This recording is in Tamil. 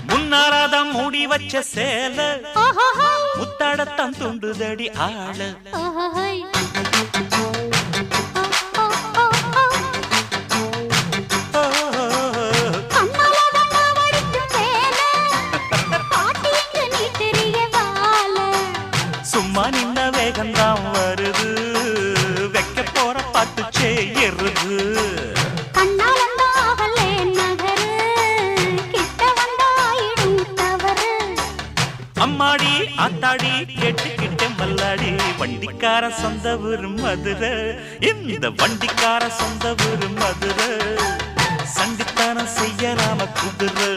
முன்னாராதான் மூடி வச்ச சேல முத்தாடத்தான் துண்டுதடி ஆள சும்மா நின்ன வேகந்தான் வருது வைக்க போற பாட்டு செய்யறது அம்மாடி ஆத்தாடி கேட்டுக்கிட்ட மல்லாடி வண்டிக்கார சொந்த ஊரு மதுரை இந்த வண்டிக்கார சொந்த ஊரு மதுரை சண்டித்தானம் செய்யலாம குதிரை